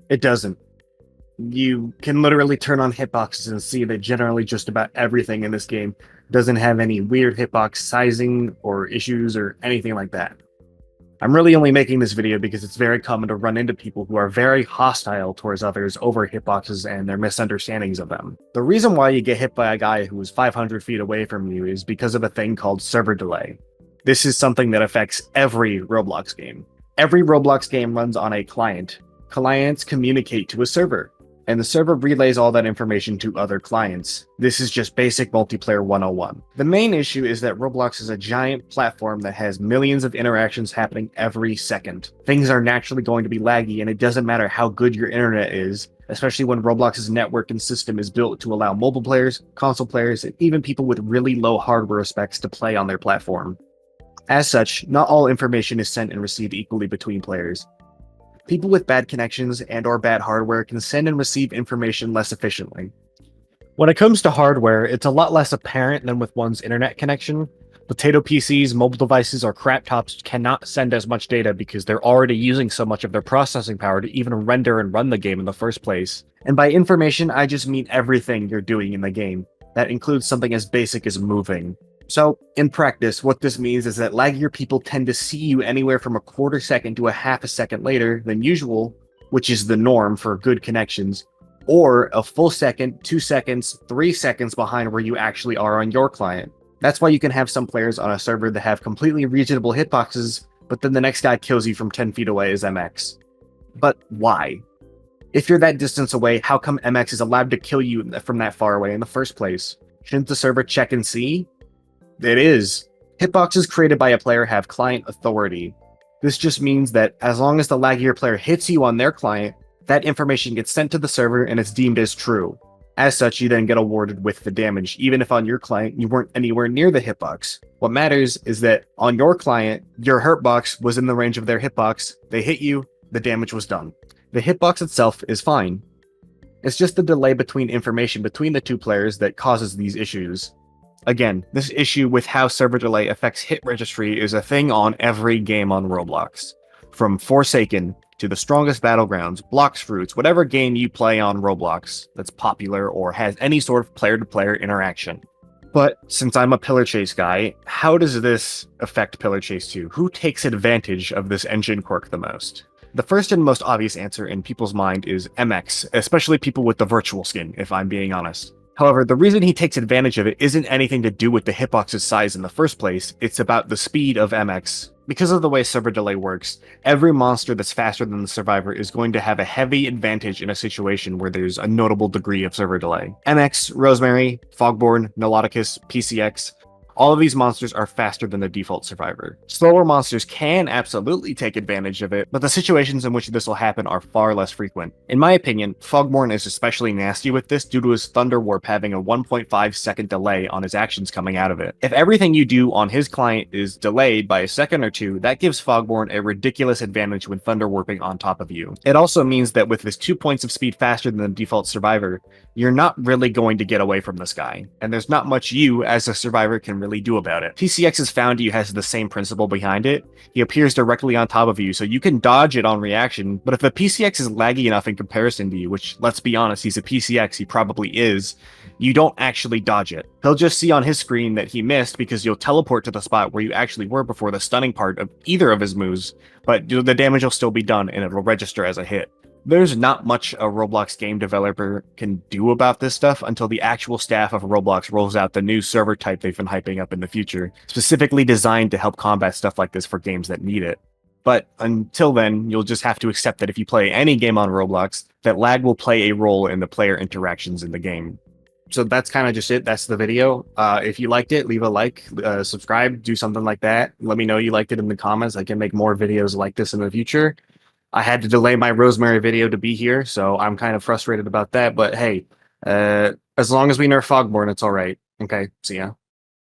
It doesn't. You can literally turn on hitboxes and see that generally just about everything in this game doesn't have any weird hitbox sizing or issues or anything like that. I'm really only making this video because it's very common to run into people who are very hostile towards others over hitboxes and their misunderstandings of them. The reason why you get hit by a guy who is 500 feet away from you is because of a thing called server delay. This is something that affects every Roblox game. Every Roblox game runs on a client. Clients communicate to a server, and the server relays all that information to other clients. This is just basic multiplayer 101. The main issue is that Roblox is a giant platform that has millions of interactions happening every second. Things are naturally going to be laggy, and it doesn't matter how good your internet is, especially when Roblox's network and system is built to allow mobile players, console players, and even people with really low hardware specs to play on their platform. As such, not all information is sent and received equally between players. People with bad connections and/or bad hardware can send and receive information less efficiently. When it comes to hardware, it's a lot less apparent than with one's internet connection. Potato PCs, mobile devices, or crap tops cannot send as much data because they're already using so much of their processing power to even render and run the game in the first place. And by information, I just mean everything you're doing in the game. That includes something as basic as moving. So, in practice, what this means is that laggier people tend to see you anywhere from a quarter second to a half a second later than usual, which is the norm for good connections, or a full second, 2 seconds, 3 seconds behind where you actually are on your client. That's why you can have some players on a server that have completely reasonable hitboxes, but then the next guy kills you from 10 feet away as MX. But why? If you're that distance away, how come MX is allowed to kill you from that far away in the first place? Shouldn't the server check and see? It is. Hitboxes created by a player have client authority. This just means that as long as the laggier player hits you on their client, that information gets sent to the server and it's deemed as true. As such, you then get awarded with the damage, even if on your client you weren't anywhere near the hitbox. What matters is that on your client, your hurtbox was in the range of their hitbox, they hit you, the damage was done. The hitbox itself is fine. It's just the delay between information between the two players that causes these issues. Again, this issue with how server delay affects hit registry is a thing on every game on Roblox. From Forsaken to the Strongest Battlegrounds, Blox Fruits, whatever game you play on Roblox that's popular or has any sort of player-to-player interaction. But since I'm a Pillar Chase guy, how does this affect Pillar Chase 2? Who takes advantage of this engine quirk the most? The first and most obvious answer in people's mind is MX, especially people with the virtual skin, if I'm being honest. However, the reason he takes advantage of it isn't anything to do with the hitbox's size in the first place, it's about the speed of MX. Because of the way server delay works, every monster that's faster than the survivor is going to have a heavy advantage in a situation where there's a notable degree of server delay. MX, Rosemary, Fogborn, Melodicus, PCX, all of these monsters are faster than the default survivor. Slower monsters can absolutely take advantage of it, but the situations in which this will happen are far less frequent. In my opinion, Fogborn is especially nasty with this due to his Thunder Warp having a 1.5 second delay on his actions coming out of it. If everything you do on his client is delayed by a second or two, that gives Fogborn a ridiculous advantage when Thunder Warping on top of you. It also means that with his 2 points of speed faster than the default survivor, you're not really going to get away from this guy, and there's not much you, as a survivor, can really do about it. PCX's Found You has the same principle behind it. He appears directly on top of you, so you can dodge it on reaction, but if the PCX is laggy enough in comparison to you, which, let's be honest, he's a PCX, he probably is, you don't actually dodge it. He'll just see on his screen that he missed because you'll teleport to the spot where you actually were before the stunning part of either of his moves, but the damage will still be done and it'll register as a hit. There's not much a Roblox game developer can do about this stuff until the actual staff of Roblox rolls out the new server type they've been hyping up in the future, specifically designed to help combat stuff like this for games that need it. But until then, you'll just have to accept that if you play any game on Roblox, that lag will play a role in the player interactions in the game. So that's kind of just it. That's the video. If you liked it, leave a like, subscribe, do something like that. Let me know you liked it in the comments. I can make more videos like this in the future. I had to delay my Rosemary video to be here, so I'm kind of frustrated about that. But hey, as long as we nerf Fogborn, it's all right. Okay, see ya.